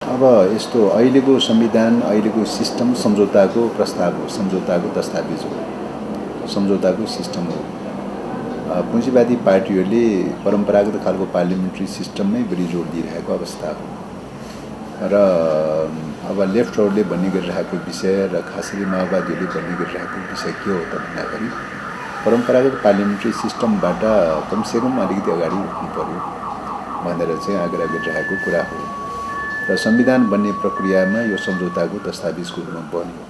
अब यस्तो अहिलेको संविधान अहिलेको सिस्टम सम्झौताको प्रस्ताव हो, सम्झौताको दस्तावेज हो, सम्झौताको सिस्टम हो। पुँजीवादी पार्टीहरूले परम्परागत खालको पार्लियामेन्ट्री सिस्टममै बढी जोड दिइरहेको अवस्था हो र अब लेफ्टहरूले भन्ने गरिरहेको विषय र खास गरी माओवादीहरूले भन्ने गरिरहेको विषय के हो त भन्दाखेरि परम्परागत पार्लियामेन्ट्री सिस्टमबाट कमसेकम अलिकति अगाडि उठ्नु पर्यो भनेर चाहिँ आग्रह गरिरहेको कुरा हो र संविधान बन्ने प्रक्रियामा यो सम्झौताको दस्तावेजको रूपमा बन्यो।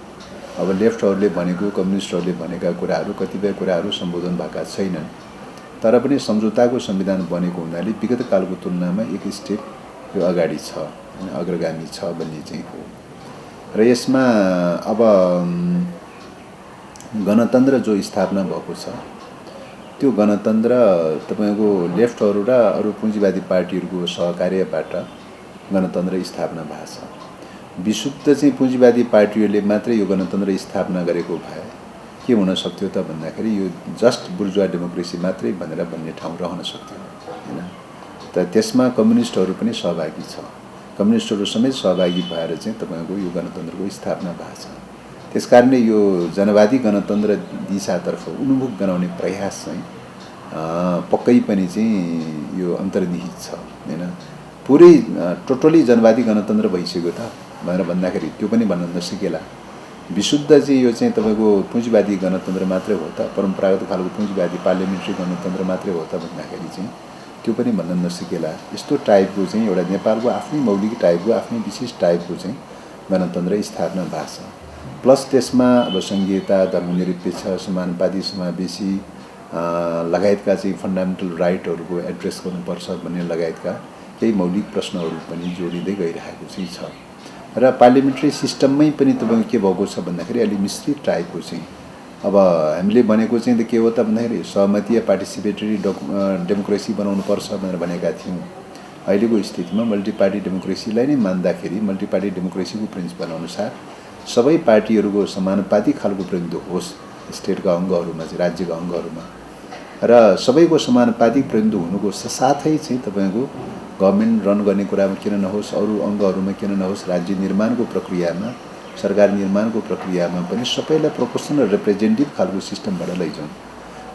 अब लेफ्टहरूले भनेको कम्युनिस्टहरूले भनेका कुराहरू कतिपय कुराहरू सम्बोधन भएका छैनन्, तर पनि सम्झौताको संविधान बनेको हुनाले विगत कालको तुलनामा एक स्टेप यो अगाडि छ, अग्रगामी छ भन्ने चाहिँ हो। र यसमा अब गणतन्त्र जो स्थापना भएको छ त्यो गणतन्त्र तपाईको लेफ्टहरू र अरू पुँजीवादी पार्टीहरूको सहकार्यबाट गणतन्त्र स्थापना भएको छ। विशुद्ध चाहिँ पुँजीवादी पार्टीहरूले मात्रै यो गणतन्त्र स्थापना गरेको भए के हुन सक्थ्यो त भन्दाखेरि यो जस्ट बुर्जुवा डेमोक्रेसी मात्रै भनेर भन्ने ठाउँ रहन सक्थ्यो हैन। त त्यसमा कम्युनिस्टहरू पनि सहभागी छ, कम्युनिस्टहरू समेत सहभागी भएर चाहिँ तपाईको यो गणतन्त्रको स्थापना भएको छ। त्यसकारणले यो जनवादी गणतन्त्र दिशातर्फ उन्मुख गराउने प्रयास चाहिँ पक्कै पनि चाहिँ यो अन्तर्निहित छ हैन। पुरै टोटली जनवादी गणतन्त्र भइसक्यो त भनेर भन्दाखेरि त्यो पनि भन्न नसकेला। विशुद्ध चाहिँ यो चाहिँ तपाईको पुँजीवादी गणतन्त्र मात्रै हो त, परम्परागत खालको पुँजीवादी पार्लियामेन्ट्री गणतन्त्र मात्रै हो त भन्दाखेरि चाहिँ त्यो पनि भन्न नसकेला। यस्तो टाइपको चाहिँ एउटा नेपालको आफ्नै मौलिक टाइपको आफ्नै विशेष टाइपको चाहिँ गणतन्त्र स्थापना भएको छ। प्लस त्यसमा अब संघीयता, धर्मनिरपेक्ष, समानुपाती, समावेशी लगायतका चाहिँ फन्डामेन्टल राइटहरूको एड्रेस गर्नुपर्छ भन्ने लगायतका केही मौलिक प्रश्नहरू पनि जोडिँदै गइरहेको चाहिँ छ। र पार्लियामेन्ट्री सिस्टममै पनि तपाईँको के भएको छ भन्दाखेरि अलि मिश्रित टाइपको चाहिँ अब हामीले भनेको चाहिँ त के हो त भन्दाखेरि सहमतीय पार्टिसिपेटरी डेमोक्रेसी बनाउनुपर्छ भनेर भनेका थियौँ। अहिलेको स्थितिमा मल्टिपार्टी डेमोक्रेसीलाई नै मान्दाखेरि मल्टिपार्टी डेमोक्रेसीको प्रिन्सिपल अनुसार सबै पार्टीहरूको समानुपातिक खालको प्रतिनिधित्व होस् स्टेटका अङ्गहरूमा चाहिँ राज्यका अङ्गहरूमा र सबैको समानुपातिक प्रतिनिधित्व हुनुको साथै चाहिँ तपाईँको गभर्मेन्ट रन गर्ने कुरामा किन नहोस्, अरू अङ्गहरूमा किन नहोस्, राज्य निर्माणको प्रक्रियामा, सरकार निर्माणको प्रक्रियामा पनि सबैलाई प्रोपोर्सनल रिप्रेजेन्टेटिभ खालको सिस्टमबाट लैजाउँ,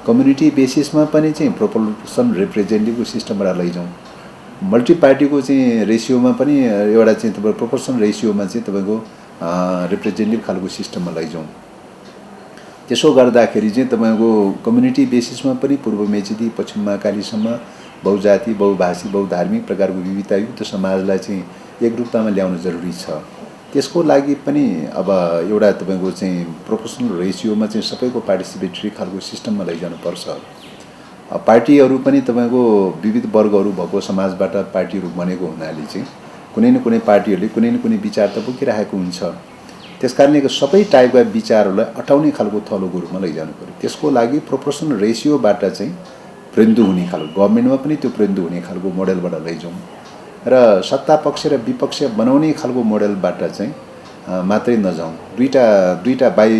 कम्युनिटी बेसिसमा पनि चाहिँ प्रोपोर्सनल रिप्रेजेन्टेटिभको सिस्टमबाट लैजाउँ, मल्टी पार्टीको चाहिँ रेसियोमा पनि एउटा चाहिँ तपाईँ प्रोपोर्सनल रेसियोमा चाहिँ तपाईँको रिप्रेजेन्टेटिभ खालको सिस्टममा लैजाउँ। त्यसो गर्दाखेरि चाहिँ तपाईँको कम्युनिटी बेसिसमा पनि पूर्व मेचेदी पश्चिम महाकालीसम्म बहुजाति, बहुभाषी, बहुधार्मिक प्रकारको विविधतायुक्त समाजलाई चाहिँ एकरूपतामा ल्याउन जरुरी छ। त्यसको लागि पनि अब एउटा तपाईँको चाहिँ प्रोपोर्सनल रेसियोमा चाहिँ सबैको पार्टिसिपेटरी खालको सिस्टममा लैजानुपर्छ। पार्टीहरू पनि तपाईँको विविध वर्गहरू भएको समाजबाट पार्टीहरू बनेको हुनाले चाहिँ कुनै न कुनै पार्टीहरूले कुनै न कुनै विचार त बोकिरहेको हुन्छ। त्यसकारणले सबै टाइपका विचारहरूलाई अटाउने खालको थलोको रूपमा लैजानु पर्यो। त्यसको लागि प्रोपोर्सनल रेसियोबाट चाहिँ प्रतिनिधित्व हुने खालको गभर्मेन्टमा पनि त्यो प्रतिनिधित्व हुने खालको मोडेलबाट लैजाउँ र सत्ता पक्ष र विपक्ष बनाउने खालको मोडेलबाट चाहिँ मात्रै नजाउँ। दुईटा बाई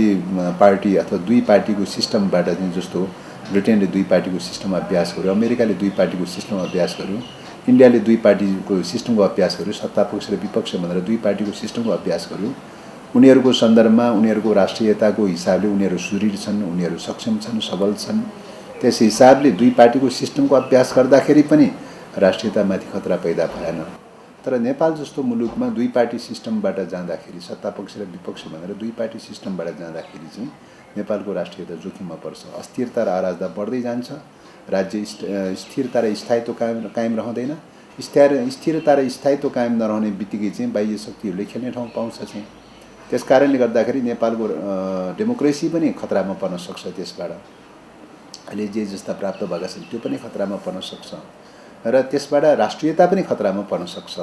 पार्टी अथवा दुई पार्टीको सिस्टमबाट चाहिँ जस्तो ब्रिटेनले दुई पार्टीको सिस्टम अभ्यास गर्यो, अमेरिकाले दुई पार्टीको सिस्टम अभ्यास गर्यो, इन्डियाले दुई पार्टीको सिस्टमको अभ्यास गर्यो, सत्ता पक्ष र विपक्ष भनेर दुई पार्टीको सिस्टमको अभ्यास गर्यो। उनीहरूको सन्दर्भमा उनीहरूको राष्ट्रियताको हिसाबले उनीहरू सुदृढ छन्, उनीहरू सक्षम छन्, सबल छन्। त्यस हिसाबले दुई पार्टीको सिस्टमको अभ्यास गर्दाखेरि पनि राष्ट्रियतामाथि खतरा पैदा भएन। तर नेपाल जस्तो मुलुकमा दुई पार्टी सिस्टमबाट जाँदाखेरि, सत्ता पक्ष र विपक्ष भनेर दुई पार्टी सिस्टमबाट जाँदाखेरि चाहिँ नेपालको राष्ट्रियता जोखिममा पर्छ। अस्थिरता र अराजकता बढ्दै जान्छ, राज्य स्थिरता र स्थायित्व कायम रहँदैन। स्थिरता र स्थायित्व कायम नरहने बित्तिकै चाहिँ बाह्य शक्तिहरूले खेल्ने ठाउँ पाउँछ चाहिँ। त्यसकारणले गर्दाखेरि नेपालको डेमोक्रेसी पनि खतरामा पर्न सक्छ। त्यसबाट अहिले जे जस्ता प्राप्त भएका छन् त्यो पनि खतरामा पर्न सक्छ र त्यसबाट राष्ट्रियता पनि खतरामा पर्न सक्छ।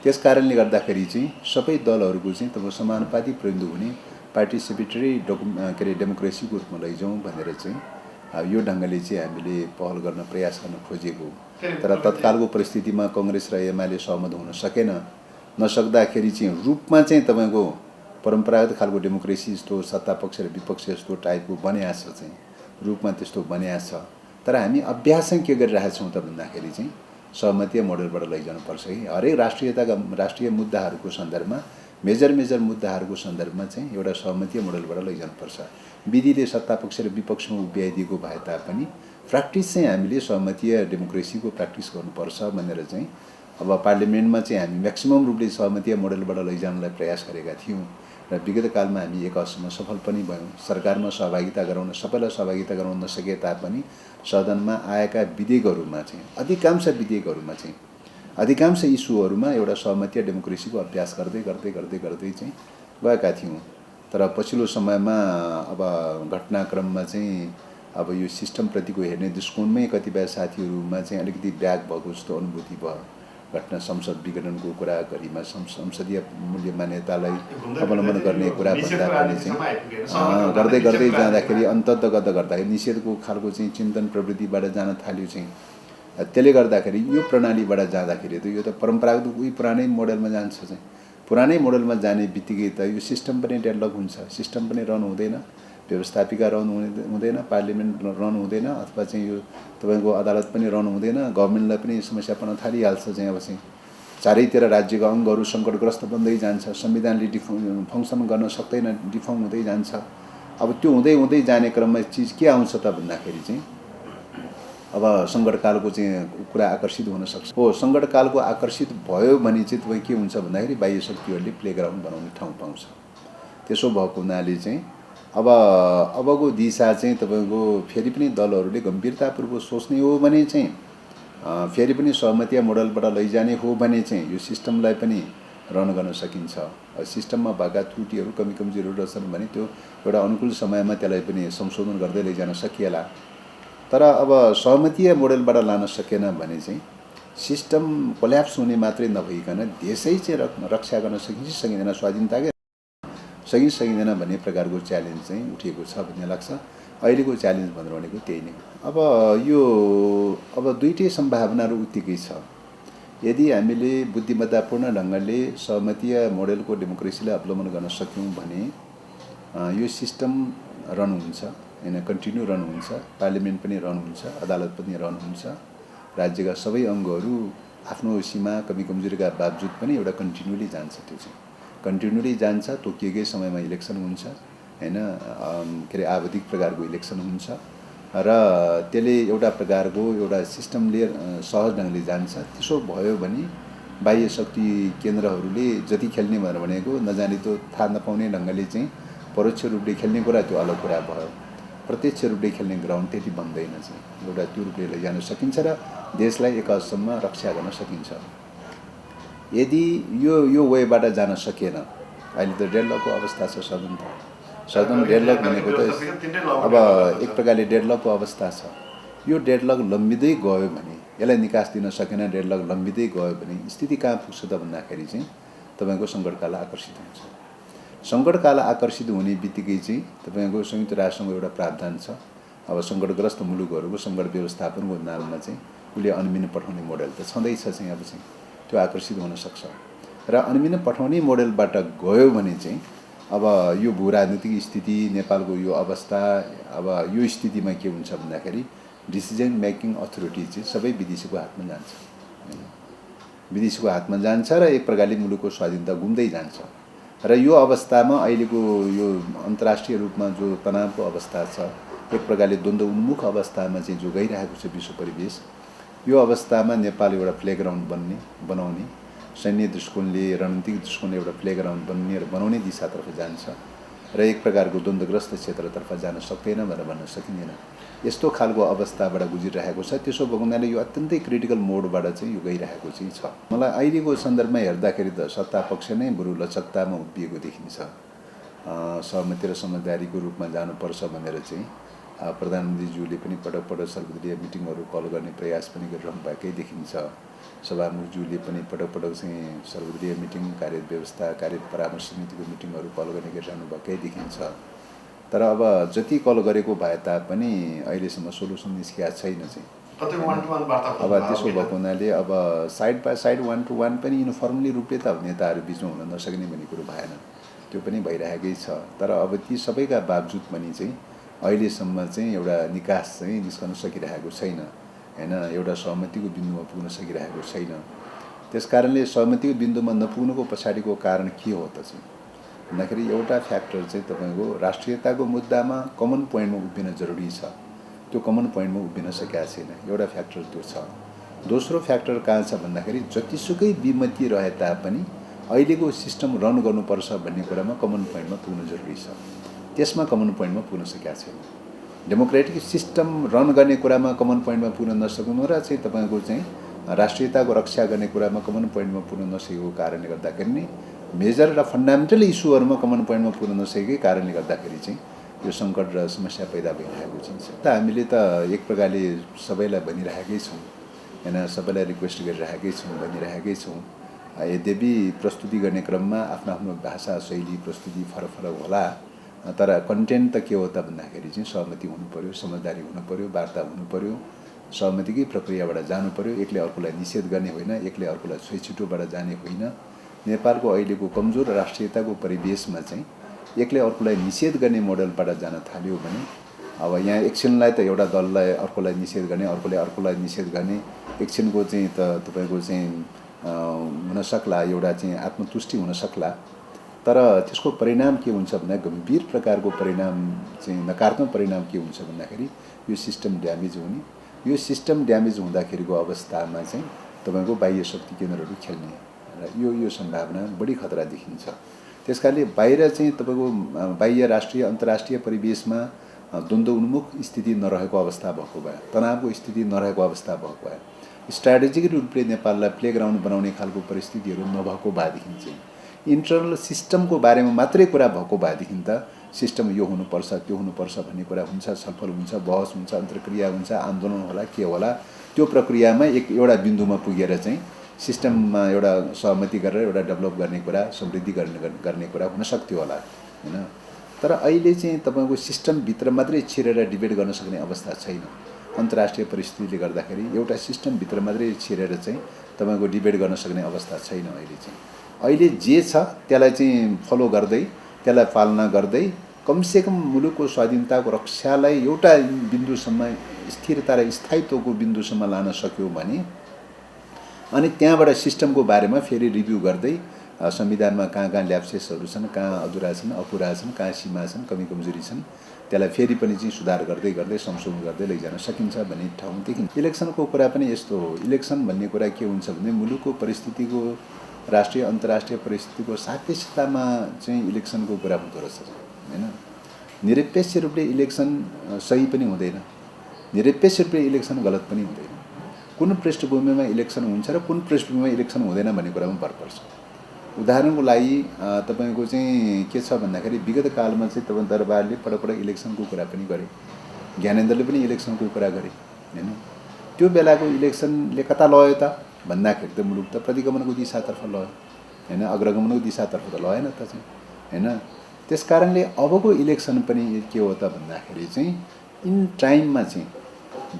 त्यसकारणले गर्दाखेरि चाहिँ सबै दलहरूको चाहिँ तपाईँ समानुपातिक प्रतिनिधित्व हुने पार्टिसिपेटरी डेमोक्रेसीको रूपमा लैजाउँ भनेर चाहिँ यो ढङ्गले चाहिँ हामीले पहल गर्न प्रयास गर्न खोजेको। तर तत्कालको परिस्थितिमा कांग्रेस र एमाले सहमत हुन सकेन। नसक्दाखेरि चाहिँ रूपमा चाहिँ तपाईँको परम्परागत खालको डेमोक्रेसी जस्तो सत्ता पक्ष र विपक्ष जस्तो टाइपको बनिया छ चाहिँ रूपमा त्यस्तो बनिया छ। तर हामी अभ्यास के गरिरहेका छौँ त भन्दाखेरि चाहिँ सहमतीय मोडलबाट लैजानुपर्छ कि हरेक राष्ट्रिय मुद्दाहरूको सन्दर्भमा मेजर मुद्दाहरूको सन्दर्भमा चाहिँ एउटा सहमतीय मोडलबाट लैजानुपर्छ। विधिले सत्तापक्ष र विपक्षमा उभ्याइदिएको भए तापनि प्र्याक्टिस चाहिँ हामीले सहमतीय डेमोक्रेसीको प्र्याक्टिस गर्नुपर्छ भनेर चाहिँ अब पार्लियामेन्टमा चाहिँ हामी म्याक्सिमम रूपले सहमतीय मोडलबाट लैजानलाई प्रयास गरेका थियौँ र विगत कालमा हामी एक हदसम्म सफल पनि भयौँ। सरकारमा सहभागिता गराउन सबैलाई सहभागिता गराउन नसके तापनि सदनमा आएका विधेयकहरूमा चाहिँ अधिकांश इस्युहरूमा एउटा सहमतीय डेमोक्रेसीको अभ्यास गर्दै चाहिँ गएका थियौँ। तर पछिल्लो समयमा अब घटनाक्रममा चाहिँ अब यो सिस्टमप्रतिको हेर्ने दृष्टिकोणमै कतिपय साथीहरूमा चाहिँ अलिकति ब्याक भएको जस्तो अनुभूति भयो। घटना संसद विघटनको कुरा गरिमा संसदीय मूल्य मान्यतालाई अवलम्बन गर्ने कुरा भन्दा पनि चाहिँ गर्दै जाँदाखेरि अन्ततगत गर्दाखेरि निषेधको खालको चाहिँ चिन्तन प्रवृत्तिबाट जान थाल्यो चाहिँ त्यसले गर्दाखेरि यो प्रणालीबाट जाँदाखेरि त यो त परम्परागत उही पुरानै मोडलमा जान्छ चाहिँ पुरानै मोडलमा जाने बित्तिकै त यो सिस्टम पनि डेभलप हुन्छ, सिस्टम पनि रन हुँदैन, व्यवस्थापिका रन हुँदैन, पार्लियामेन्ट रन हुँदैन, अथवा चाहिँ यो तपाईँको अदालत पनि रन हुँदैन, गभर्मेन्टलाई पनि समस्या पर्न थालिहाल्छ चाहिँ अब चाहिँ चारैतिर राज्यका अङ्गहरू सङ्कटग्रस्त बन्दै जान्छ, संविधानले फङ्सन गर्न सक्दैन, डिफर्म हुँदै जान्छ। अब त्यो हुँदै जाने क्रममा चिज के आउँछ त भन्दाखेरि चाहिँ अब सङ्कटकालको चाहिँ कुरा आकर्षित हुन सक्छ। सङ्कटकालको आकर्षित भयो भने चाहिँ तपाईँ के हुन्छ भन्दाखेरि बाह्य शक्तिहरूले प्लेग्राउन्ड बनाउने ठाउँ पाउँछ। त्यसो भएको हुनाले चाहिँ अबको दिशा चाहिँ तपाईँको फेरि पनि दलहरूले गम्भीरतापूर्वक सोच्ने हो भने चाहिँ फेरि पनि सहमतीय मोडलबाट लैजाने हो भने चाहिँ यो सिस्टमलाई पनि रन गर्न सकिन्छ। सिस्टममा भएका त्रुटिहरू कमजोरीहरू रहेछन् भने त्यो एउटा अनुकूल समयमा त्यसलाई पनि संशोधन गर्दै लैजान सकिएला। तर अब सहमतीय मोडलबाट लान सकेन भने चाहिँ सिस्टम कोल्याप्स हुने मात्रै नभइकन देशै चाहिँ रक्षा गर्न सकिन्छ सकिँदैन, स्वाधीनताकै सकिँदैन भन्ने प्रकारको च्यालेन्ज चाहिँ उठेको छ भन्ने लाग्छ। अहिलेको च्यालेन्ज भनेर भनेको त्यही नै। अब दुईटै सम्भावनाहरू उत्तिकै छ। यदि हामीले बुद्धिमत्तापूर्ण ढङ्गले सहमतीय मोडलको डेमोक्रेसीलाई अवलम्बन गर्न सक्यौँ भने यो सिस्टम रन हुन्छ हैन, कन्टिन्यू रन हुन्छ, पार्लियामेन्ट पनि रन हुन्छ, अदालत पनि रन हुन्छ, राज्यका सबै अङ्गहरू आफ्नो सीमा कमजोरीका बावजुद पनि एउटा कन्टिन्युली जान्छ। त्यो चाहिँ कन्टिन्युली जान्छ। तोकिएकै समयमा इलेक्सन हुन्छ हैन, के अरे आवधिक प्रकारको इलेक्सन हुन्छ र त्यसले एउटा प्रकारको एउटा सिस्टमले सहज ढङ्गले जान्छ। त्यसो भयो भने बाह्य शक्ति केन्द्रहरूले जति खेल्ने भनेर भनेको नजाने त्यो थाहा नपाउने ढङ्गले चाहिँ परोक्ष रूपले खेल्ने कुरा त्यो अलग कुरा भयो। प्रत्यक्ष रूपले खेल्ने ग्राउन्ड त्यति बन्दैन चाहिँ एउटा त्यो रूपले लैजान सकिन्छ र देशलाई एक हदसम्म रक्षा गर्न सकिन्छ। यदि यो वेबाट जान सकेन, अहिले त डेडलकको अवस्था छ, सदन डेडलक भनेको त अब एक प्रकारले डेडलकको अवस्था छ। यो डेडलक लम्बिँदै गयो भने, यसलाई निकास दिन सकेन, डेडलक लम्बिँदै गयो भने स्थिति कहाँ पुग्छ त भन्दाखेरि चाहिँ तपाईँको सङ्कटकाल आकर्षित हुन्छ। सङ्कटकाल आकर्षित हुने बित्तिकै चाहिँ तपाईँको संयुक्त राष्ट्रसङ्घको एउटा प्रावधान छ। अब सङ्कटग्रस्त मुलुकहरूको सङ्कट व्यवस्थापनको नाममा चाहिँ उसले अनुमिन पठाउने मोडल त छँदैछ चाहिँ अब चाहिँ त्यो आकर्षित हुन सक्छ। र अनुमिन पठाउने मोडलबाट गयो भने चाहिँ अब यो भू राजनीतिक स्थिति नेपालको यो अवस्था, अब यो स्थितिमा के हुन्छ भन्दाखेरि डिसिजन मेकिङ अथोरिटी चाहिँ सबै विदेशीको हातमा जान्छ, विदेशीको हातमा जान्छ र एक प्रकारले मुलुकको स्वाधीनता गुम्दै जान्छ। र यो अवस्थामा अहिलेको यो अन्तर्राष्ट्रिय रूपमा जो तनावको अवस्था छ, एक प्रकारले द्वन्द्व उन्मुख अवस्थामा चाहिँ जो गइरहेको छ विश्व परिवेश, यो अवस्थामा नेपाल एउटा प्लेग्राउन्ड बनाउने सैन्य दृष्टिकोणले, रणनीतिक दृष्टिकोणले एउटा प्लेग्राउन्ड बन्ने र बनाउने दिशातर्फ जान्छ र एक प्रकारको द्वन्द्वग्रस्त क्षेत्रतर्फ जान सक्दैन भनेर भन्न सकिँदैन। यस्तो खालको अवस्थाबाट गुजिरहेको छ। त्यसो भएको हुनाले यो अत्यन्तै क्रिटिकल मोडबाट चाहिँ यो गइरहेको चाहिँ छ। मलाई अहिलेको सन्दर्भमा हेर्दाखेरि त सत्ता पक्ष नै बरु लचकतामा उभिएको देखिन्छ। सहमति र समझदारीको रूपमा जानुपर्छ भनेर चाहिँ प्रधानमन्त्रीज्यूले पनि पटक सर्वदलीय मिटिङहरू कल गर्ने प्रयास पनि गरिरहनु भएकै देखिन्छ। सभामुखज्यूले पनि पटक चाहिँ सर्वदलीय मिटिङ, कार्य व्यवस्था, कार्य परामर्श समितिको मिटिङहरू कल गर्ने गरिरहनु भएकै देखिन्छ। तर अब जति कल गरेको भए तापनि अहिलेसम्म सोलुसन निस्किएको छैन चाहिँ। अब त्यसो भएको हुनाले अब side by side, one to one पनि युनिफर्मली रूपले त नेताहरू बिचमा हुन नसक्ने भन्ने कुरो भएन, त्यो पनि भइरहेकै छ। तर अब ती सबैका बावजुद पनि चाहिँ अहिलेसम्म चाहिँ एउटा निकास चाहिँ निस्कन सकिरहेको छैन। हैन, एउटा सहमतिको बिन्दुमा पुग्न सकिरहेको छैन। त्यसकारणले सहमतिको बिन्दुमा नपुग्नुको पछाडिको कारण के हो त चाहिँ भन्दाखेरि एउटा फ्याक्टर चाहिँ तपाईँको राष्ट्रियताको मुद्दामा कमन पोइन्टमा उभिन जरुरी छ, त्यो कमन पोइन्टमा उभिन सकेका छैन, एउटा फ्याक्टर त्यो छ। दोस्रो फ्याक्टर कहाँ छ भन्दाखेरि जतिसुकै विमति रहे तापनि अहिलेको सिस्टम रन गर्नुपर्छ भन्ने कुरामा कमन पोइन्टमा पुग्न जरुरी छ, त्यसमा कमन पोइन्टमा पुग्न सकेका छैन। डेमोक्रेटिक सिस्टम रन गर्ने कुरामा कमन पोइन्टमा पुग्न नसक्नु र चाहिँ तपाईँको चाहिँ राष्ट्रियताको रक्षा गर्ने कुरामा कमन पोइन्टमा पुग्न नसकेको कारणले गर्दाखेरि नै मेजर र फन्डामेन्टल इस्युहरूमा कमन पोइन्टमा पुग्न नसकेकै कारणले गर्दाखेरि चाहिँ यो सङ्कट र समस्या पैदा भइरहेको छ। त हामीले त एक प्रकारले सबैलाई भनिरहेकै छौँ हैन, सबैलाई रिक्वेस्ट गरिरहेकै छौँ, भनिरहेकै छौँ। यद्यपि प्रस्तुति गर्ने क्रममा आफ्नो आफ्नो भाषा शैली प्रस्तुति फरक फरक होला, तर कन्टेन्ट त के हो त भन्दाखेरि चाहिँ सहमति हुनु पर्यो, समझदारी हुनु पर्यो, वार्ता हुनु पर्यो, सहमतिकै प्रक्रियाबाट जानु पर्यो। एकले अर्कोलाई निषेध गर्ने होइन, एकले अर्कोलाई छोइछिटोबाट जाने होइन। नेपालको अहिलेको कमजोर राष्ट्रियताको परिवेशमा चाहिँ एकले अर्कोलाई निषेध गर्ने मोडलबाट जान थाल्यो भने अब यहाँ एकछिनलाई त एउटा दललाई अर्कोलाई निषेध गर्ने, अर्कोले अर्कोलाई निषेध गर्ने, एकछिनको चाहिँ त तपाईँको चाहिँ हुन सक्ला, एउटा चाहिँ आत्मतुष्टि हुन सक्ला, तर त्यसको परिणाम के हुन्छ भन्दा गम्भीर प्रकारको परिणाम चाहिँ नकारात्मक परिणाम के हुन्छ भन्दाखेरि यो सिस्टम ड्यामेज हुने। यो सिस्टम ड्यामेज हुँदाखेरिको अवस्थामा चाहिँ तपाईँको बाह्य शक्ति केन्द्रहरू खेल्ने र यो सम्भावना बढी खतरा देखिन्छ। त्यसकारणले बाहिर चाहिँ तपाईँको बाह्य राष्ट्रिय अन्तर्राष्ट्रिय परिवेशमा द्वन्द्व उन्मुख स्थिति नरहेको अवस्था भएको भए, तनावको स्थिति नरहेको अवस्था भएको भए, स्ट्राटेजिक रूपले नेपाललाई प्लेग्राउन्ड बनाउने खालको परिस्थितिहरू नभएको भएदेखि चाहिँ इन्टरनल सिस्टमको बारेमा मात्रै कुरा भएको भएदेखि त सिस्टम यो हुनुपर्छ त्यो हुनुपर्छ भन्ने कुरा हुन्छ, छलफल हुन्छ, बहस हुन्छ, अन्तर्क्रिया हुन्छ, आन्दोलन होला, के होला, त्यो प्रक्रियामा एउटा बिन्दुमा पुगेर चाहिँ सिस्टममा एउटा सहमति गरेर एउटा डेभलप गर्ने कुरा, समृद्धि गर्ने कुरा हुन सक्थ्यो होला हैन। तर अहिले चाहिँ तपाईँको सिस्टमभित्र मात्रै छिरेर डिबेट गर्न सक्ने अवस्था छैन। अन्तर्राष्ट्रिय परिस्थितिले गर्दाखेरि एउटा सिस्टमभित्र मात्रै छिरेर चाहिँ तपाईँको डिबेट गर्न सक्ने अवस्था छैन। अहिले जे छ त्यसलाई चाहिँ फलो गर्दै, त्यसलाई पालना गर्दै कमसेकम मुलुकको स्वाधीनताको रक्षालाई एउटा बिन्दुसम्म स्थिरता र स्थायित्वको बिन्दुसम्म लान सक्यो भने अनि त्यहाँबाट सिस्टमको बारेमा फेरि रिभ्यू गर्दै संविधानमा कहाँ कहाँ ल्याप्सेसहरू छन्, कहाँ अधुरा छन्, अपुरा छन्, कहाँ सीमा छन्, कमी कमजोरी छन्, त्यसलाई फेरि पनि चाहिँ सुधार गर्दै गर्दै संशोधन गर्दै लैजान सकिन्छ भन्ने ठाउँदेखि इलेक्सनको कुरा पनि यस्तो हो। इलेक्सन भन्ने कुरा के हुन्छ भने मुलुकको परिस्थितिको, राष्ट्रिय अन्तर्राष्ट्रिय परिस्थितिको सापेक्षतामा चाहिँ इलेक्सनको कुरा हुँदो रहेछ हैन। निरपेक्ष रूपले इलेक्सन सही पनि हुँदैन, निरपेक्ष रूपले इलेक्सन गलत पनि हुँदैन। कुन पृष्ठभूमिमा इलेक्सन हुन्छ र कुन पृष्ठभूमिमा इलेक्सन हुँदैन भन्ने कुरामा फरक पर्छ। उदाहरणको लागि तपाईँको चाहिँ के छ भन्दाखेरि विगत कालमा चाहिँ तपाईँ दरबारले पटक पटक इलेक्सनको कुरा पनि गरे, ज्ञानेन्द्रले पनि इलेक्सनको कुरा गरे हैन। त्यो बेलाको इलेक्सनले कता लयो त भन्दाखेरि त मुलुक त प्रतिगमनको दिशातर्फ लयो हैन, अग्रगमनको दिशातर्फ त लएन त चाहिँ हैन। त्यसकारणले अबको इलेक्सन पनि के हो त भन्दाखेरि चाहिँ इन टाइममा चाहिँ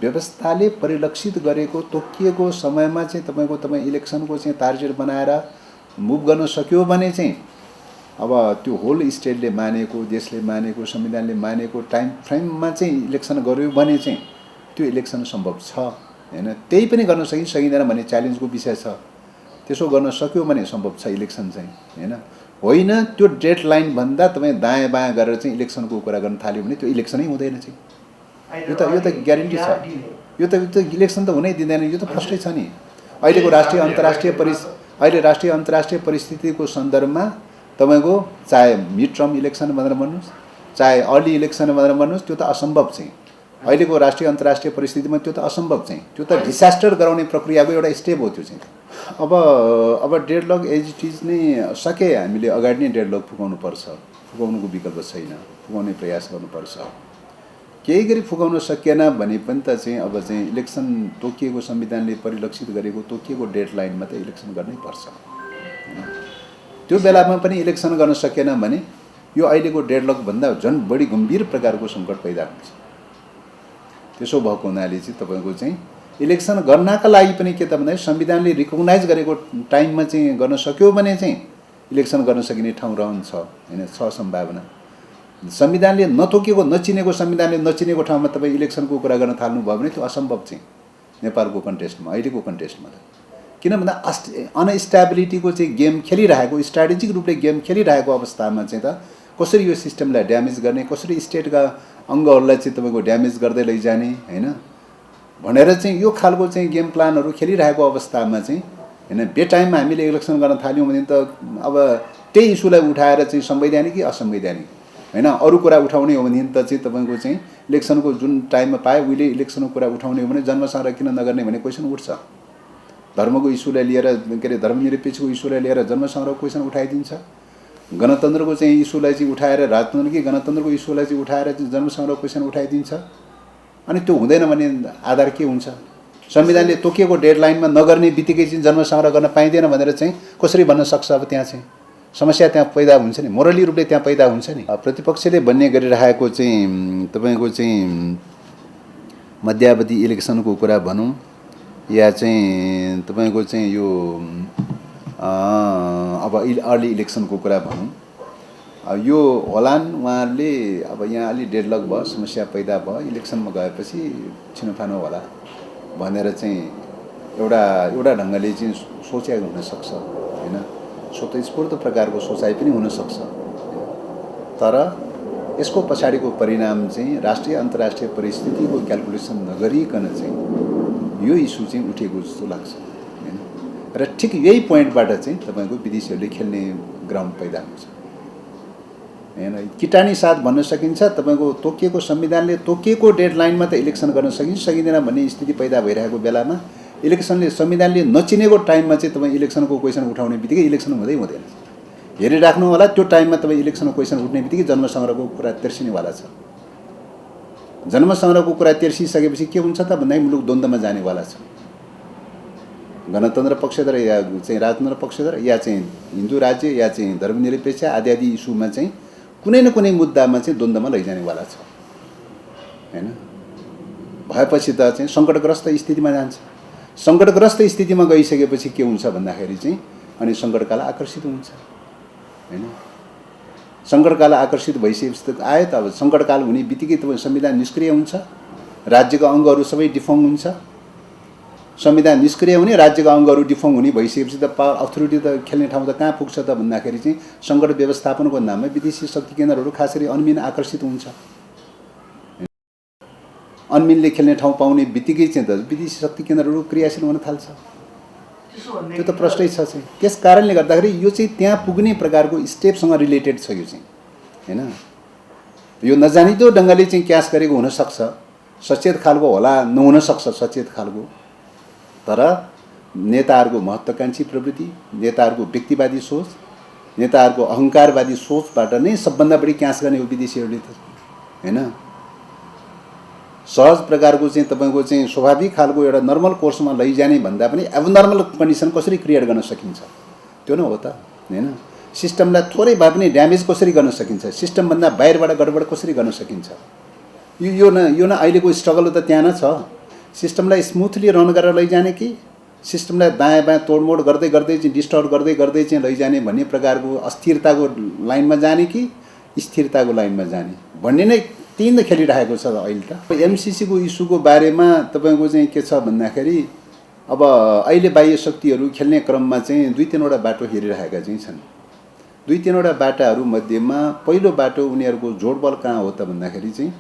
व्यवस्थाले परिलक्षित गरेको तोकिएको समयमा चाहिँ तपाईँ इलेक्सनको चाहिँ टार्गेट बनाएर मुभ गर्न सक्यो भने चाहिँ अब त्यो होल स्टेटले मानेको, देशले मानेको, संविधानले मानेको टाइम फ्रेममा चाहिँ इलेक्सन गर्यो भने चाहिँ त्यो इलेक्सन सम्भव छ हैन। त्यही पनि गर्न सकिँदैन भने च्यालेन्जको विषय छ। त्यसो गर्न सक्यो भने सम्भव छ इलेक्सन चाहिँ हैन। होइन त्यो डेडलाइन भन्दा तपाईँ दायाँ बायाँ गरेर चाहिँ इलेक्सनको कुरा गर्न थाल्यो भने त्यो इलेक्सनै हुँदैन चाहिँ। यो त ग्यारेन्टी छ। यो त इलेक्सन त हुनै दिँदैन। यो त फर्स्टै छ नि। अहिलेको राष्ट्रिय अन्तर्राष्ट्रिय परिस्थितिको सन्दर्भमा तपाईँको चाहे मिड टर्म इलेक्सन भनेर भन्नुहोस्, चाहे अर्ली इलेक्सन भनेर भन्नुहोस्, त्यो त असम्भव चाहिँ। अहिलेको राष्ट्रिय अन्तर्राष्ट्रिय परिस्थितिमा त्यो त असम्भव चाहिँ। त्यो त डिसास्टर गराउने प्रक्रियाको एउटा स्टेप हो त्यो चाहिँ। अब डेडलक एज इट इज नै सके हामीले अगाडि नै डेडलक फुकाउनुपर्छ। फुकाउनुको विकल्प छैन, फुकाउने प्रयास गर्नुपर्छ। केही गरी फुकाउन सकिएन भने पनि त चाहिँ अब चाहिँ इलेक्सन तोकिएको संविधानले परिलक्षित गरेको तोकिएको डेडलाइनमा त इलेक्सन गर्नै पर्छ। त्यो बेलामा पनि इलेक्सन गर्न सकिएन भने यो अहिलेको डेडलक भन्दा झन् बढी गम्भीर प्रकारको सङ्कट पैदा हुन्छ। त्यसो भएको हुनाले चाहिँ तपाईँको चाहिँ इलेक्सन गर्नका लागि पनि के त भन्दाखेरि संविधानले रिकगनाइज गरेको टाइममा चाहिँ गर्न सक्यो भने चाहिँ इलेक्सन गर्न सकिने ठाउँ रहन्छ हैन, छ सम्भावना। संविधानले नतोकेको, नचिनेको, संविधानले नचिनेको ठाउँमा तपाईँ इलेक्सनको कुरा गर्न थाल्नुभयो भने त्यो असम्भव चाहिँ नेपालको कन्टेस्टमा, अहिलेको कन्टेस्टमा त। किन भन्दा अनस्टेबिलिटीको चाहिँ गेम खेलिरहेको, स्ट्राटेजिक रूपले गेम खेलिरहेको अवस्थामा चाहिँ त कसरी यो सिस्टमलाई ड्यामेज गर्ने, कसरी स्टेटका अङ्गहरूलाई चाहिँ तपाईँको ड्यामेज गर्दै लैजाने होइन भनेर चाहिँ यो खालको चाहिँ गेम प्लानहरू खेलिरहेको अवस्थामा चाहिँ होइन बेटाइममा हामीले इलेक्सन गर्न थाल्यौँ भने त अब त्यही इस्युलाई उठाएर चाहिँ संवैधानिक कि असंवैधानिक होइन अरू कुरा उठाउने हो भने त चाहिँ तपाईँको चाहिँ इलेक्सनको जुन टाइममा पाए उहिले इलेक्सनको कुरा उठाउने हो भने जन्म संरक्षण नगर्ने भन्ने क्वेसन उठ्छ। धर्मको इस्युलाई लिएर के अरे धर्मनिरपेक्षको इस्युलाई लिएर जन्म संग्रह क्वेसन उठाइदिन्छ। गणतन्त्रको चाहिँ इस्युलाई चाहिँ उठाएर राजतन्त्र कि गणतन्त्रको इस्युलाई चाहिँ उठाएर चाहिँ जन्म संग्रह क्वेसन उठाइदिन्छ। अनि त्यो हुँदैन भने आधार के हुन्छ? संविधानले तोकिएको डेडलाइनमा नगर्ने बित्तिकै चाहिँ जन्म संग्रह गर्न पाइँदैन भनेर चाहिँ कसरी भन्न सक्छ? अब त्यहाँ चाहिँ समस्या त्यहाँ पैदा हुन्छ नि, मोरली रूपले त्यहाँ पैदा हुन्छ नि। प्रतिपक्षले भन्ने गरिरहेको चाहिँ तपाईँको चाहिँ मध्यावधि इलेक्सनको कुरा भनौँ या चाहिँ तपाईँको चाहिँ यो अब अर्ली इलेक्सनको कुरा भनौँ, यो होलान् उहाँहरूले अब यहाँ अलि डेडलक भयो, समस्या पैदा भयो, इलेक्सनमा गएपछि छिनोफानो होला भनेर चाहिँ एउटा ढङ्गले चाहिँ सोचेको हुनसक्छ होइन, स्वतस्फूर्त प्रकारको सोचाइ पनि हुनसक्छ। तर यसको पछाडिको परिणाम चाहिँ राष्ट्रिय अन्तर्राष्ट्रिय परिस्थितिको क्यालकुलेसन नगरिकन चाहिँ यो इस्यु चाहिँ उठेको जस्तो लाग्छ होइन। र ठिक यही पोइन्टबाट चाहिँ तपाईँको विदेशीहरूले खेल्ने ग्राउन्ड पैदा हुन्छ होइन। किटानी साथ भन्न सकिन्छ तपाईँको तोकिएको संविधानले तोकिएको डेडलाइनमा त इलेक्सन गर्न सकिन्छ सकिँदैन भन्ने स्थिति पैदा भइरहेको बेलामा इलेक्सनले संविधानले नचिनेको टाइममा चाहिँ तपाईँ इलेक्सनको क्वेसन उठाउने बित्तिकै इलेक्सन हुँदैन। हेरिराख्नु होला, त्यो टाइममा तपाईँ इलेक्सनको क्वेसन उठ्ने बित्तिकै जन्म संग्रहको कुरा तेर्सिनेवाला छ। जन्म संग्रहको कुरा तेर्सिसकेपछि के हुन्छ त भन्दाखेरि मुलुक द्वन्द्वमा जानेवाला छ। गणतन्त्र पक्षधर या चाहिँ राजतन्त्र पक्षधर या चाहिँ हिन्दू राज्य या चाहिँ धर्मनिरपेक्ष आदि आदि इस्युमा चाहिँ कुनै न कुनै मुद्दामा चाहिँ द्वन्द्वमा लैजानेवाला छ होइन। भएपछि त चाहिँ सङ्कटग्रस्त स्थितिमा जान्छ। सङ्कटग्रस्त स्थितिमा गइसकेपछि के हुन्छ भन्दाखेरि चाहिँ अनि सङ्कटकाल आकर्षित हुन्छ होइन। सङ्कटकाल आकर्षित भइसकेपछि त आयो त। अब सङ्कटकाल हुने बित्तिकै तपाईँ संविधान निष्क्रिय हुन्छ, राज्यको अङ्गहरू सबै डिफङ हुन्छ। संविधान निष्क्रिय हुने, राज्यको अङ्गहरू डिफङ हुने भइसकेपछि त पावर अथोरिटी त खेल्ने ठाउँ त कहाँ पुग्छ त भन्दाखेरि चाहिँ सङ्कट व्यवस्थापनको नाममा विदेशी शक्ति केन्द्रहरू खास गरी अन्मिन आकर्षित हुन्छ। अन्मिनले खेल्ने ठाउँ पाउने बित्तिकै चाहिँ त विदेशी शक्ति केन्द्रहरू क्रियाशील हुन थाल्छ। त्यो त प्रष्टै छ चाहिँ। त्यस कारणले गर्दाखेरि यो चाहिँ त्यहाँ पुग्ने प्रकारको स्टेपसँग रिलेटेड छ यो चाहिँ होइन। यो नजानिदो ढङ्गले चाहिँ क्यास गरेको हुनसक्छ, सचेत खालको होला, नहुनसक्छ सचेत खालको। तर नेताहरूको महत्त्वाकांक्षी प्रवृत्ति, नेताहरूको व्यक्तिवादी सोच, नेताहरूको अहङ्कारवादी सोचबाट नै सबभन्दा बढी क्यास गर्ने हो विदेशीहरूले त होइन। सहज प्रकारको चाहिँ तपाईँको चाहिँ स्वाभाविक खालको एउटा नर्मल कोर्समा लैजाने भन्दा पनि एबनर्मल कन्डिसन कसरी क्रिएट गर्न सकिन्छ त्यो न हो त होइन। सिस्टमलाई थोरै भए पनि ड्यामेज कसरी गर्न सकिन्छ, सिस्टमभन्दा बाहिरबाट गडबड कसरी गर्न सकिन्छ, यो न अहिलेको स्ट्रगल त त्यहाँ न छ। सिस्टमलाई स्मुथली रन गरेर लैजाने कि सिस्टमलाई दायाँ बायाँ तोडमोड गर्दै गर्दै चाहिँ डिस्टर्ब गर्दै गर्दै चाहिँ लैजाने भन्ने प्रकारको अस्थिरताको लाइनमा जाने कि स्थिरताको लाइनमा जाने भन्ने नै तीन खेलिरहेको छ अहिले त। एमसिसीको इस्युको बारेमा तपाईँको चाहिँ के छ भन्दाखेरि अब अहिले बाह्य शक्तिहरू खेल्ने क्रममा चाहिँ दुई तिनवटा बाटो हेरिरहेका चाहिँ छन्। दुई तिनवटा बाटाहरू मध्येमा पहिलो बाटो उनीहरूको जोडबल कहाँ हो त भन्दाखेरि चाहिँ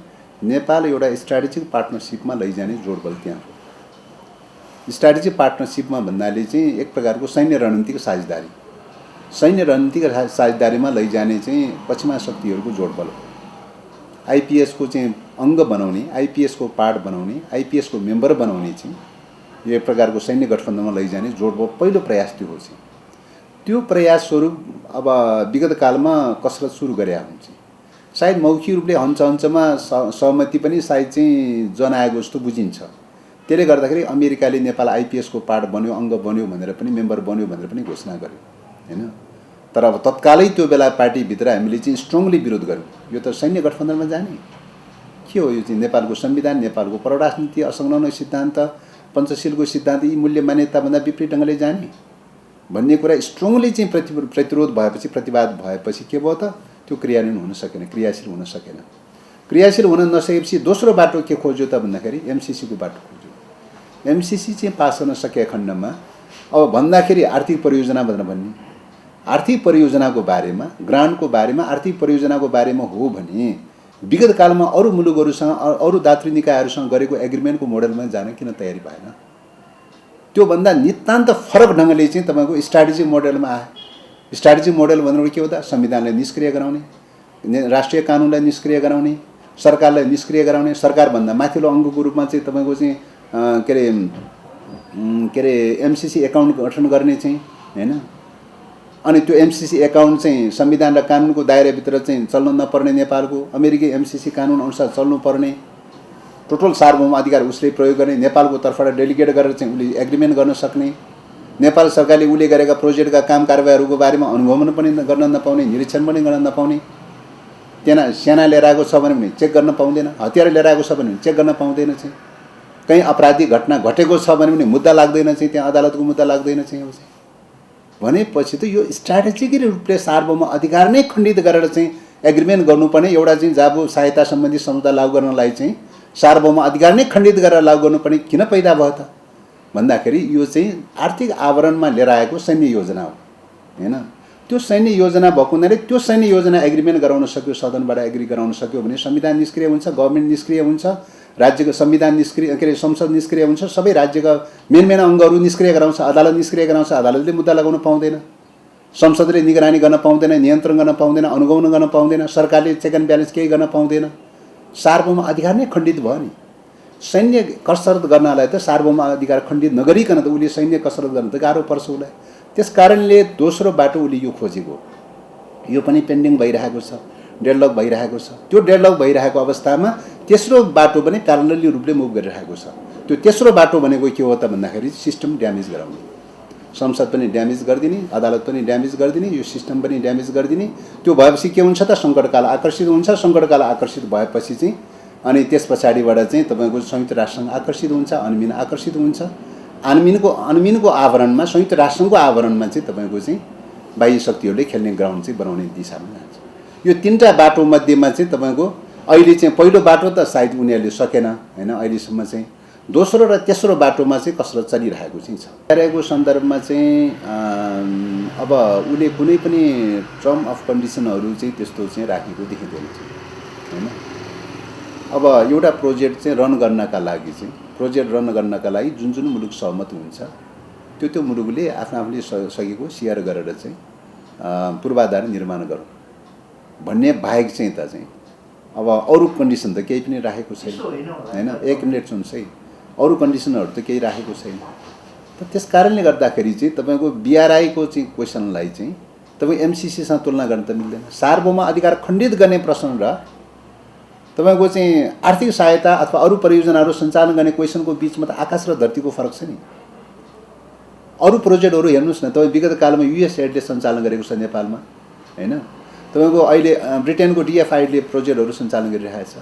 नेपाल एउटा स्ट्राटेजिक पार्टनरसिपमा लैजाने जोडबल त्यहाँ हो। स्ट्राटेजिक पार्टनरसिपमा भन्नाले चाहिँ एक प्रकारको सैन्य रणनीतिको साझेदारी, सैन्य रणनीतिको साझेदारीमा लैजाने चाहिँ पश्चिमा शक्तिहरूको जोडबल हो। आइपिएसको चाहिँ अङ्ग बनाउने, आइपिएसको पार्ट बनाउने, आइपिएसको मेम्बर बनाउने चाहिँ यो एक प्रकारको सैन्य गठबन्धनमा लैजाने जोडबल पहिलो प्रयास त्यो हो चाहिँ। त्यो प्रयास स्वरूप अब विगत कालमा कसरत सुरु गरेका हुन्छ। सायद मौखिक रूपले हन्चहन्चमा सहमति पनि सायद चाहिँ जनाएको जस्तो बुझिन्छ। त्यसले गर्दाखेरि अमेरिकाले नेपाल आइपिएसको पार्ट बन्यो, अङ्ग बन्यो भनेर पनि, मेम्बर बन्यो भनेर पनि घोषणा गर्यो होइन। तर अब तत्कालै त्यो बेला पार्टीभित्र हामीले चाहिँ स्ट्रङली विरोध गर्यौँ। यो त सैन्य गठबन्धनमा जाने के हो? यो चाहिँ नेपालको संविधान, नेपालको परराष्ट्र नीति, असंलग्न सिद्धान्त, पञ्चशीलको सिद्धान्त यी मूल्य मान्यताभन्दा विपरीत ढङ्गले जाने भन्ने कुरा स्ट्रङली चाहिँ प्रतिरोध भएपछि, प्रतिवाद भएपछि के भयो त त्यो क्रियान्वयन हुन सकेन, क्रियाशील हुन सकेन। क्रियाशील हुन नसकेपछि दोस्रो बाटो के खोज्यो त भन्दाखेरि एमसिसीको बाटो खोज्यो। एमसीसी चाहिँ पास गर्न सके खण्डमा अब भन्दाखेरि आर्थिक परियोजना भनेर भन्ने आर्थिक परियोजनाको बारेमा ग्रान्टको बारेमा आर्थिक परियोजनाको बारेमा हो भने विगत कालमा अरू मुलुकहरूसँग अरू दातृ निकायहरूसँग गरेको एग्रिमेन्टको मोडलमा जान किन तयारी भएन त्योभन्दा नितान्त फरक ढङ्गले चाहिँ तपाईँको स्ट्राटेजिक मोडलमा आयो स्ट्राटेजिक मोडल भनेर के हो त संविधानलाई निष्क्रिय गराउने राष्ट्रिय कानुनलाई निष्क्रिय गराउने सरकारलाई निष्क्रिय गराउने सरकारभन्दा माथिल्लो अङ्गको रूपमा चाहिँ तपाईँको चाहिँ के अरे एमसीसी एकाउन्ट गठन गर्ने चाहिँ हैन अनि त्यो एमसीसी एकाउन्ट चाहिँ संविधान र कानुनको दायराभित्र चाहिँ चल्न नपर्ने नेपालको अमेरिकी एमसीसी कानुन अनुसार चल्नुपर्ने टोटल सार्वभौम अधिकार उसले प्रयोग गर्ने नेपालको तर्फबाट डेलिगेट गरेर चाहिँ उसले एग्रिमेन्ट गर्न सक्ने नेपाल सरकारले उसले गरेका प्रोजेक्टका काम कारबाहीहरूको बारेमा अनुभव पनि गर्न नपाउने निरीक्षण पनि गर्न नपाउने त्यहाँ सेना लिएर आएको छ भने चेक गर्न पाउँदैन हतियार लिएर आएको छ भने चेक गर्न पाउँदैन चाहिँ कहीँ आपराधिक घटना घटेको छ भने पनि मुद्दा लाग्दैन चाहिँ त्यहाँ अदालतको मुद्दा लाग्दैन चाहिँ अब चाहिँ भनेपछि त यो स्ट्राटेजिक रूपले सार्वभौम अधिकार नै खण्डित गरेर चाहिँ एग्रिमेन्ट गर्नुपर्ने एउटा चाहिँ जाबो सहायता सम्बन्धी सम्झौता लागू गर्नलाई चाहिँ सार्वभौम अधिकार नै खण्डित गरेर लागू गर्नुपर्ने किन पैदा भयो त भन्दाखेरि यो चाहिँ आर्थिक आवरणमा लिएर आएको सैन्य योजना हो हैन त्यो सैन्य योजना भएको हुनाले त्यो सैन्य योजना एग्रिमेन्ट गराउन सक्यो सदनबाट एग्री गराउन सक्यो भने संविधान निष्क्रिय हुन्छ गभर्नमेन्ट निष्क्रिय हुन्छ राज्यको संविधान निष्क्रिय के अरे संसद निष्क्रिय हुन्छ सबै राज्यका मेन अङ्गहरू निष्क्रिय गराउँछ अदालत निष्क्रिय गराउँछ अदालतले मुद्दा लगाउन पाउँदैन संसदले निगरानी गर्न पाउँदैन नियन्त्रण गर्न पाउँदैन अनुगमन गर्न पाउँदैन सरकारले चेक एन्ड ब्यालेन्स केही गर्न पाउँदैन सार्वभौम अधिकार नै खण्डित भयो नि सैन्य कसरत गर्नलाई त सार्वभौम अधिकार खण्डित नगरिकन त उसले सैन्य कसरत गर्न त गाह्रो पर्छ उसलाई त्यसकारणले दोस्रो बाटो उसले यो खोजेको यो पनि पेन्डिङ भइरहेको छ डेडलक भइरहेको छ त्यो डेडलक भइरहेको अवस्थामा तेस्रो बाटो पनि प्यारलली रूपले मुभ गरिरहेको छ त्यो तेस्रो बाटो भनेको के हो त भन्दाखेरि सिस्टम ड्यामेज गराउने संसद पनि ड्यामेज गरिदिने अदालत पनि ड्यामेज गरिदिने यो सिस्टम पनि ड्यामेज गरिदिने त्यो भएपछि के हुन्छ त सङ्कटकाल आकर्षित हुन्छ सङ्कटकाल आकर्षित भएपछि चाहिँ अनि त्यस पछाडिबाट चाहिँ तपाईँको संयुक्त राष्ट्रसँग आकर्षित हुन्छ अन्मिन आकर्षित हुन्छ अन्मिनको आवरणमा संयुक्त राष्ट्रको आवरणमा चाहिँ तपाईँको चाहिँ बाह्य शक्तिहरूले खेल्ने ग्राउन्ड चाहिँ बनाउने दिशामा जान्छ यो तीनटा बाटो मध्येमा चाहिँ तपाईँको अहिले चाहिँ पहिलो बाटो त सायद उनीहरूले सकेन हैन अहिलेसम्म चाहिँ दोस्रो र तेस्रो बाटोमा चाहिँ कसरत चलिरहेको चाहिँ छ रहेको सन्दर्भमा चाहिँ अब उसले कुनै पनि टर्म अफ कन्डिसनहरू चाहिँ त्यस्तो चाहिँ राखेको देखिँदैन हैन अब एउटा प्रोजेक्ट चाहिँ रन गर्नका लागि जुन जुन मुलुक सहमत हुन्छ त्यो मुलुकले आफूले सकेको सेयर गरेर चाहिँ पूर्वाधार निर्माण गरौँ भन्ने बाहेक चाहिँ त चाहिँ अब अरू कन्डिसन त केही पनि राखेको छैन हैन एक मिनेट सुन्नुहोस् है अरू कन्डिसनहरू त केही राखेको छैन त त्यस कारणले गर्दाखेरि चाहिँ तपाईको बीआरआईको चाहिँ क्वेसनलाई चाहिँ तपाईँ एमसीसीसँग तुलना गर्न त मिल्दैन सार्वभौम अधिकार खण्डित गर्ने प्रश्न र तपाईको चाहिँ आर्थिक सहायता अथवा अरू परियोजनाहरू सञ्चालन गर्ने क्वेसनको बीचमा त आकाश र धरतीको फरक छ नि अरू प्रोजेक्टहरू हेर्नुस् न तपाईँ विगत कालमा युएसएडले सञ्चालन गरेको छ नेपालमा हैन तपाईको अहिले ब्रिटेनको डिएफआईले प्रोजेक्टहरू सञ्चालन गरिरहेछ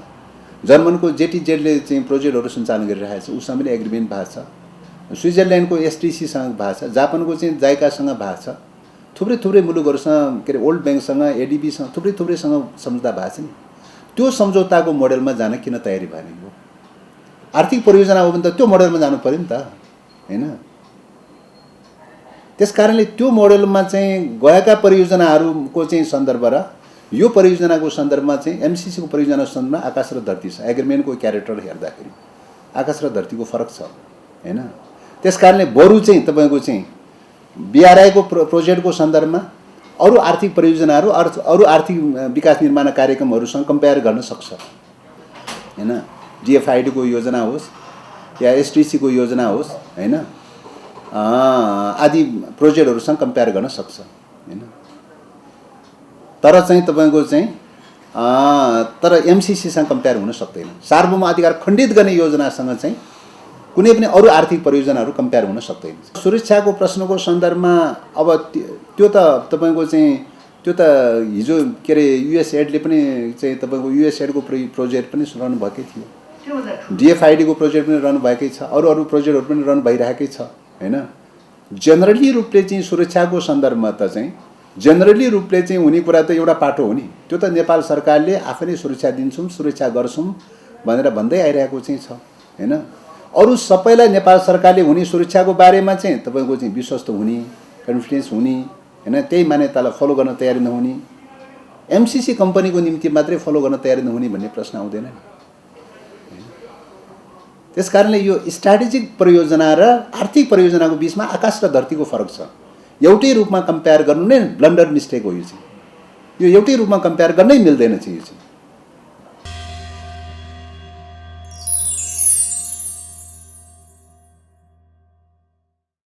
जर्मनको जेटीजेडले चाहिँ प्रोजेक्टहरू सञ्चालन गरिरहेछ उसँग पनि एग्रिमेन्ट भएको छ स्विजरल्यान्डको एसटीसीसँग भएको छ जापानको चाहिँ जाइकासँग भएको छ थुप्रै मुलुकहरूसँग के अरे वर्ल्ड ब्याङ्कसँग एडिबीसँग थुप्रैसँग सम्झौता भएको छ नि त्यो सम्झौताको मोडलमा जान किन तयारी भएन यो आर्थिक परियोजना हो भने त त्यो मोडलमा जानु पर्यो नि त हैन त्यसकारणले त्यो मोडलमा चाहिँ गएका परियोजनाहरूको चाहिँ सन्दर्भ र यो परियोजनाको सन्दर्भमा चाहिँ एमसीसीको परियोजनाको सन्दर्भमा आकाश र धरती छ एग्रिमेन्टको क्यारेक्टर हेर्दाखेरि आकाश र धरतीको फरक छ हैन त्यसकारणले बरु चाहिँ तपाईको चाहिँ बीआरआईको प्रोजेक्टको सन्दर्भमा अरू आर्थिक परियोजनाहरू अरू आर्थिक विकास निर्माण कार्यक्रमहरूसँग कम्पेयर गर्न सक्छ हैन डिएफआईडीको योजना होस् या एसटीसीको योजना होस् हैन आदि प्रोजेक्टहरूसँग कम्पेयर गर्न सक्छ हैन तर चाहिँ तपाईको चाहिँ तर एमसीसीसँग कम्पेयर हुन सक्दैन सार्वभौम अधिकार खण्डित गर्ने योजनासँग चाहिँ कुनै पनि अरू आर्थिक परियोजनाहरू कम्पेयर हुन सक्दैन सुरक्षाको प्रश्नको सन्दर्भमा अब त्यो त तपाईको चाहिँ त्यो त हिजो के अरे युएसएडले पनि चाहिँ तपाईको युएसएडको प्रोजेक्ट पनि रन भएकै थियो डिएफआईडीको प्रोजेक्ट पनि रन भएकै छ अरू प्रोजेक्टहरू पनि रन भइरहेकै छ हैन जेनरली रूपले चाहिँ सुरक्षाको सन्दर्भमा त चाहिँ जेनरली रूपले चाहिँ हुने कुरा त एउटा पाटो हो नि त्यो त नेपाल सरकारले आफै नै सुरक्षा दिन्छौँ सुरक्षा गर्छौँ भनेर भन्दै आइरहेको चाहिँ छ हैन अरू सबैलाई नेपाल सरकारले हुने सुरक्षाको बारेमा चाहिँ तपाईँको चाहिँ विश्वस्त हुने, कन्फिडेन्स हुने, हैन, त्यही मान्यतालाई फलो गर्न तयारी नहुने, एमसिसी कम्पनीको निम्ति मात्रै फलो गर्न तयारी नहुने भन्ने प्रश्न आउँदैन। त्यसकारणले यो स्ट्राटेजिक परियोजना र आर्थिक परियोजनाको बीचमा आकाश र धरतीको फरक छ। एउटै रूपमा कम्पेयर गर्नु नै ब्लन्डर मिस्टेक हो। यो चाहिँ यो एउटै रूपमा कम्पेयर गर्नै मिल्दैन चाहिँ यो चाहिँ।